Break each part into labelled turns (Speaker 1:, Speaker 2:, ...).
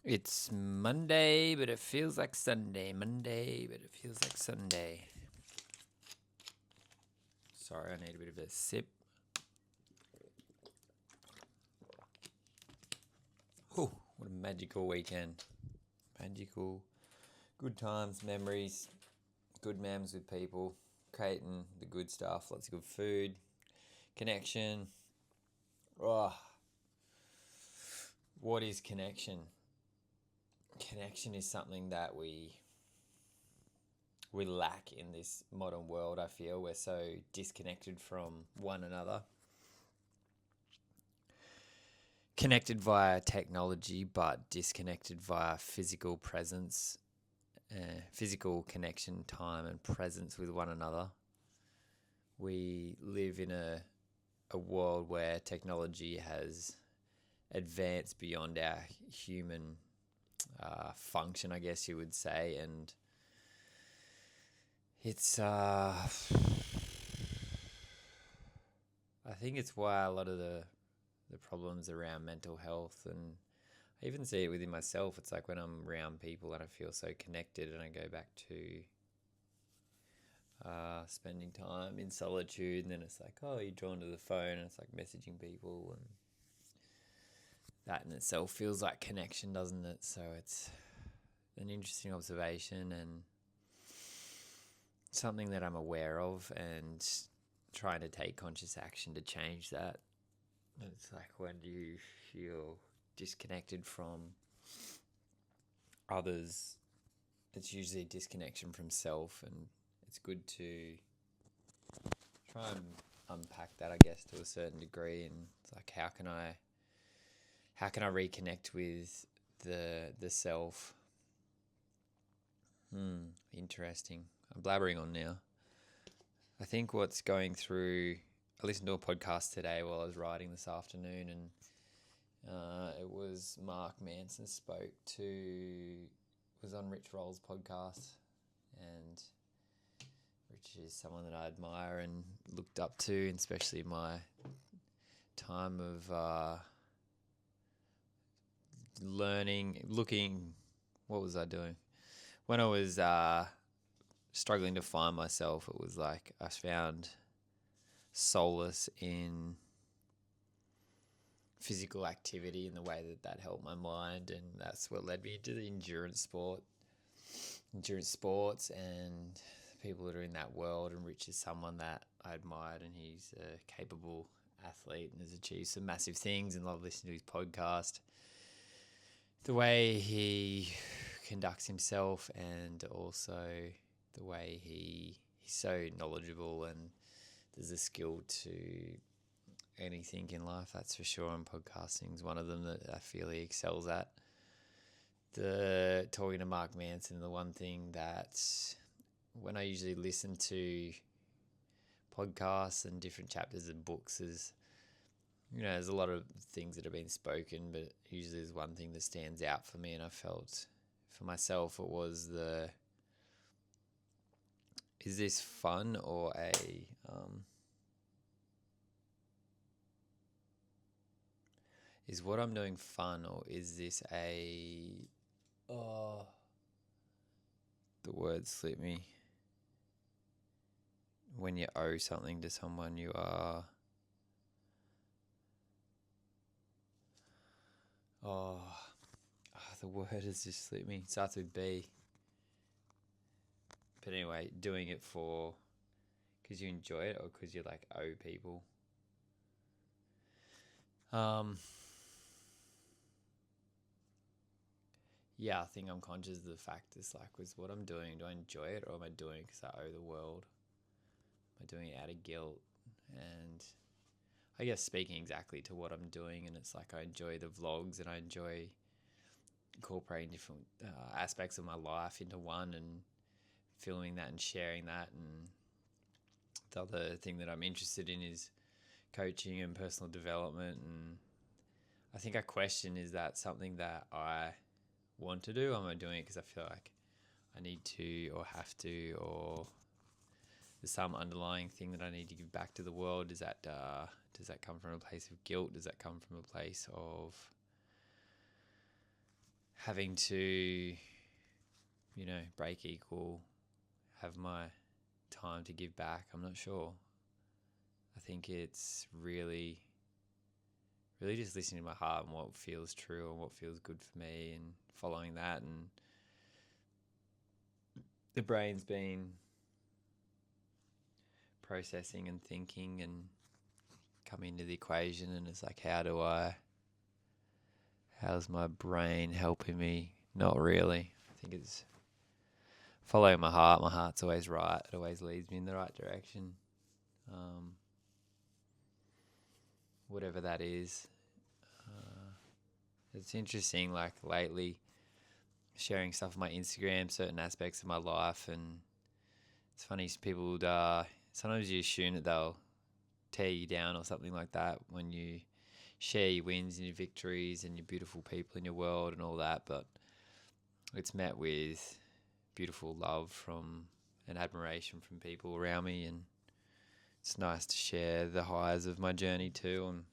Speaker 1: It's Monday, but it feels like Sunday. Monday, but it feels like Sunday. Sorry, I need a bit of a sip. Oh, what a magical weekend. Magical. Good times, memories, good memes with people, creating the good stuff, lots of good food, connection. Oh, what is connection? Connection is something that we lack in this modern world. I feel we're so disconnected from one another, connected via technology but disconnected via physical presence, physical connection, time and presence with one another. We live in a world where technology has advanced beyond our human function, I guess you would say, and it's I think it's why a lot of the problems around mental health, and I even see it within myself. It's like when I'm around people and I feel so connected, and I go back to spending time in solitude, and then it's like, oh, you're drawn to the phone, and it's like messaging people, and that in itself feels like connection, doesn't it? So it's an interesting observation and something that I'm aware of, and trying to take conscious action to change that. It's like, when do you feel disconnected from others, it's usually a disconnection from self, and it's good to try and unpack that, I guess, to a certain degree. And it's like, how can I reconnect with the self? Interesting. I'm blabbering on now. I think what's going through, I listened to a podcast today while I was riding this afternoon, and it was Mark Manson spoke to, was on Rich Roll's podcast, and Rich is someone that I admire and looked up to, especially in my time of learning, looking, what was I doing? When I was struggling to find myself, it was like I found solace in physical activity and the way that that helped my mind, and that's what led me into the endurance sports and people that are in that world. And Rich is someone that I admired, and he's a capable athlete and has achieved some massive things, and love listening to his podcast, the way he conducts himself, and also the way he's so knowledgeable, and there's a skill to anything in life, that's for sure, and podcasting is one of them that I feel he excels at. The talking to Mark Manson, the one thing that when I usually listen to podcasts and different chapters of books is, there's a lot of things that have been spoken, but usually there's one thing that stands out for me, and I felt for myself it was is this fun or is what I'm doing fun, or is this oh, the word slipped me. When you owe something to someone, you are, oh, the word has just slipped me. It starts with B. But anyway, doing it for, because you enjoy it, or because you like owe people. Um, yeah, I think I'm conscious of the fact it's like, was what I'm doing, do I enjoy it, or am I doing it because I owe the world? Am I doing it out of guilt? And I guess speaking exactly to what I'm doing, and it's like I enjoy the vlogs, and I enjoy incorporating different aspects of my life into one, and filming that and sharing that. And the other thing that I'm interested in is coaching and personal development. And I think I question, is that something that I want to do? Am I doing it because I feel like I need to or have to, or there's some underlying thing that I need to give back to the world? Does that come from a place of guilt? Does that come from a place of having to, break equal, have my time to give back. I'm not sure. I think it's really, really just listening to my heart and what feels true and what feels good for me and following that. And the brain's been processing and thinking and coming into the equation, and it's like, how's my brain helping me? Not really. I think it's following my heart. My heart's always right. It always leads me in the right direction. Whatever that is. It's interesting, like lately, sharing stuff on my Instagram, certain aspects of my life, and it's funny, people would, sometimes you assume that they'll tear you down or something like that when you share your wins and your victories and your beautiful people in your world and all that, but it's met with beautiful love from and admiration from people around me, and it's nice to share the highs of my journey too, and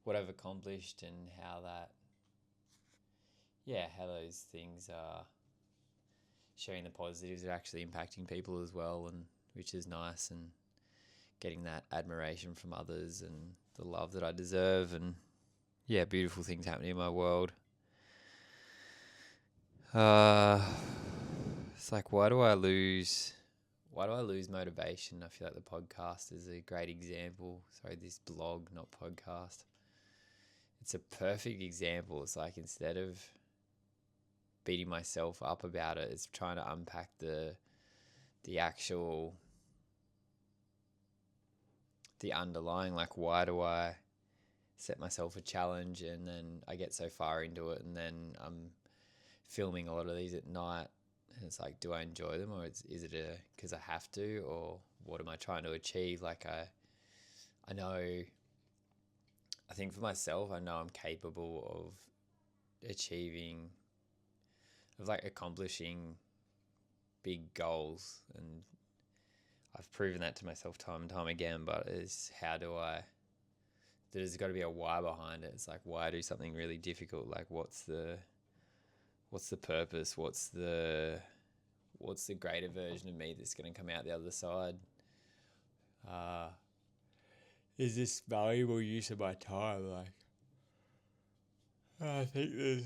Speaker 1: what I've accomplished, and how those things are sharing the positives are actually impacting people as well, and which is nice, and getting that admiration from others and the love that I deserve, and beautiful things happening in my world. It's like, why do I lose motivation? I feel like the podcast is a great example. Sorry, this blog, not podcast. It's a perfect example. It's like, instead of beating myself up about it, it's trying to unpack the underlying, like, why do I set myself a challenge and then I get so far into it, and then I'm filming a lot of these at night, and it's like, do I enjoy them, or is it because I have to, or what am I trying to achieve? Like, I know, I think for myself, I know I'm capable of accomplishing big goals, and I've proven that to myself time and time again, but there's got to be a why behind it. It's like, why do something really difficult? Like, what's the purpose? What's the greater version of me that's going to come out the other side? Is this valuable use of my time? Like, I think there's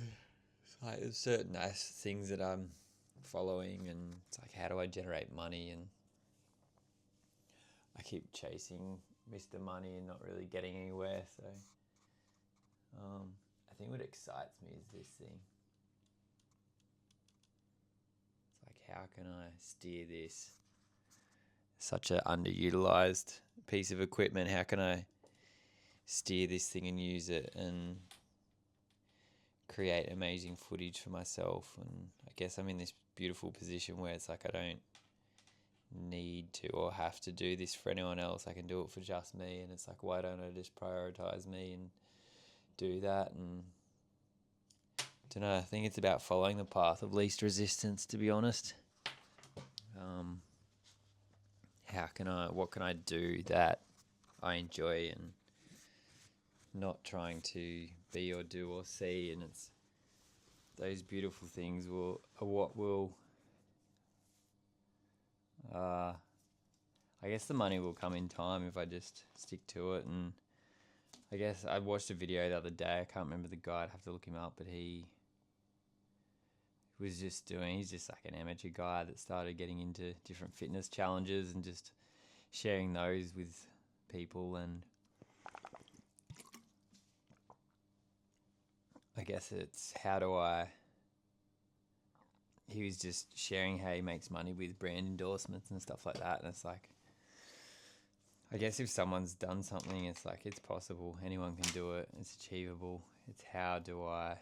Speaker 1: certain things that I'm following, and it's like, how do I generate money? And I keep chasing Mr. Money and not really getting anywhere. So I think what excites me is this thing. It's like, how can I steer this? Such an underutilized piece of equipment. How can I steer this thing and use it and create amazing footage for myself? And I guess I'm in this beautiful position where it's like, I don't need to or have to do this for anyone else. I can do it for just me, and it's like, why don't I just prioritize me and do that? And I don't know, I think it's about following the path of least resistance, to be honest. What can I do that I enjoy, and not trying to be or do or see? And it's those beautiful things are what will I guess the money will come in time if I just stick to it. And I guess I watched a video the other day. I can't remember the guy. I'd have to look him up, but he's just like an amateur guy that started getting into different fitness challenges and just sharing those with people. And I guess it's he was just sharing how he makes money with brand endorsements and stuff like that. And it's like, I guess if someone's done something, it's like, it's possible. Anyone can do it. It's achievable. It's there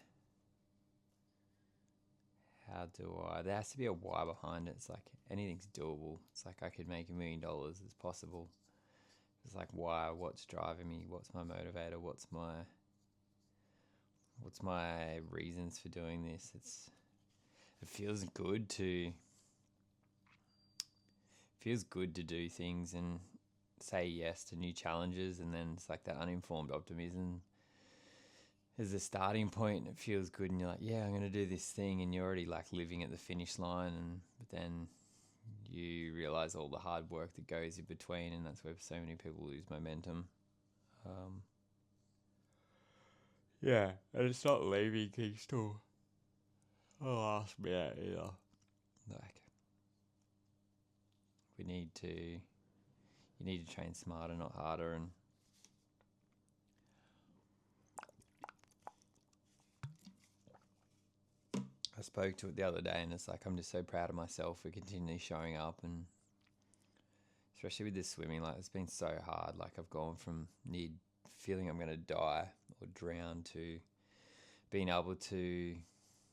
Speaker 1: has to be a why behind it. It's like, anything's doable. It's like, I could make $1 million. It's possible. It's like, why? What's driving me? What's my motivator? What's my reasons for doing this? It feels good to do things and say yes to new challenges, and then it's like that uninformed optimism there's a starting point and it feels good and you're like, yeah, I'm going to do this thing, and you're already like living at the finish line, but then you realize all the hard work that goes in between, and that's where so many people lose momentum. Yeah, and it's not leaving things till the last minute either. Like, you need to train smarter, not harder. And I spoke to it the other day, and it's like, I'm just so proud of myself for continually showing up, and especially with this swimming, like, it's been so hard. Like, I've gone from feeling I'm going to die or drown to being able to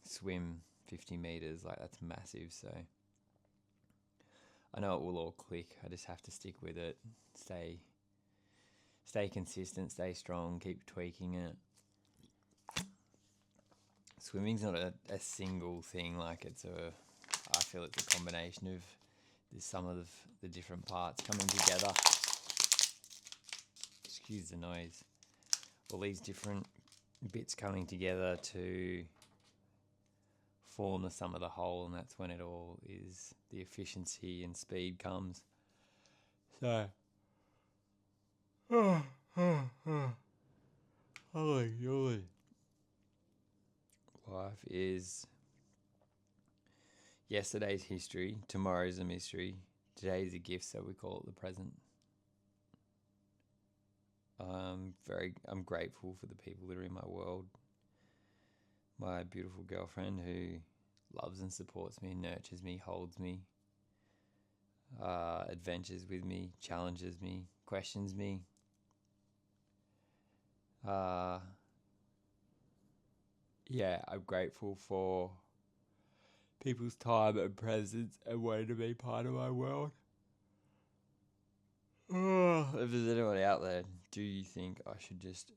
Speaker 1: swim 50 meters. Like, that's massive. So I know it will all click. I just have to stick with it, stay consistent, stay strong, keep tweaking it. Swimming's not a single thing. Like, I feel it's a combination of some of the different parts coming together. Excuse the noise. All these different bits coming together to form the sum of the whole, and that's when it all is, the efficiency and speed comes. So, holy. Life is yesterday's history, tomorrow's a mystery, today's a gift, so we call it the present. I'm grateful for the people that are in my world. My beautiful girlfriend who loves and supports me, nurtures me, holds me, adventures with me, challenges me, questions me. Yeah, I'm grateful for people's time and presence and wanting to be part of my world. If there's anyone out there, do you think I should just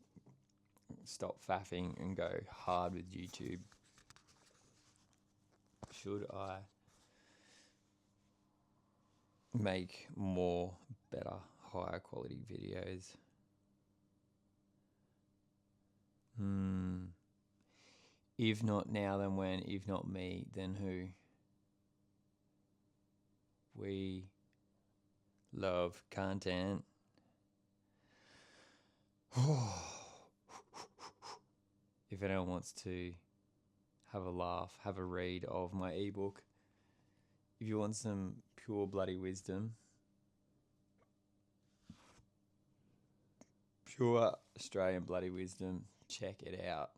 Speaker 1: stop faffing and go hard with YouTube? Should I make more, better, higher quality videos? If not now, then when? If not me, then who? We love content. If anyone wants to have a laugh, have a read of my ebook, if you want some pure bloody wisdom, pure Australian bloody wisdom, check it out.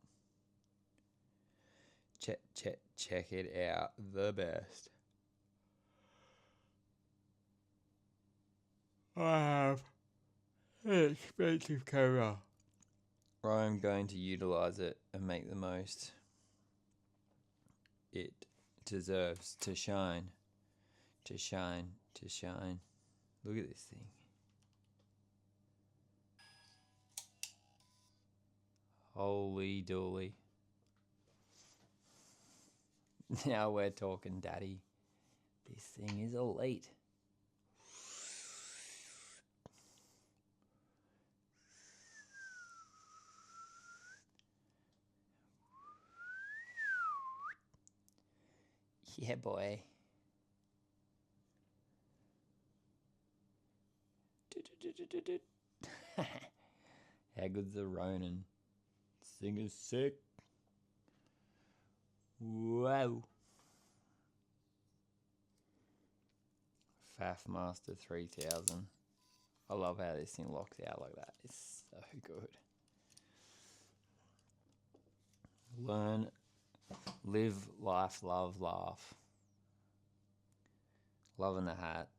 Speaker 1: Check it out. The best. I have an expensive camera. I'm going to utilize it and make the most. It deserves to shine. To shine. To shine. Look at this thing. Holy dooly. Now we're talking, daddy. This thing is elite. Yeah, boy. How good's the Ronin? Thing is sick. Wow. Faf Master 3000. I love how this thing locks out like that. It's so good. Learn, live, life, love, laugh. Loving the hat.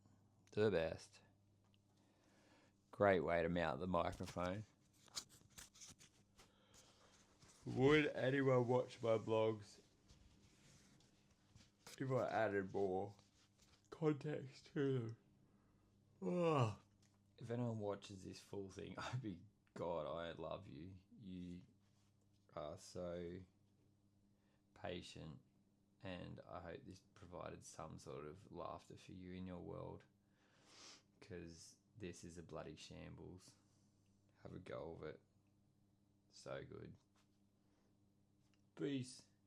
Speaker 1: The best. Great way to mount the microphone. Would anyone watch my blogs if I added more context to them? Oh. If anyone watches this full thing, I'd be, God, I love you. You are so patient, and I hope this provided some sort of laughter for you in your world, because this is a bloody shambles. Have a go of it. So good. Peace.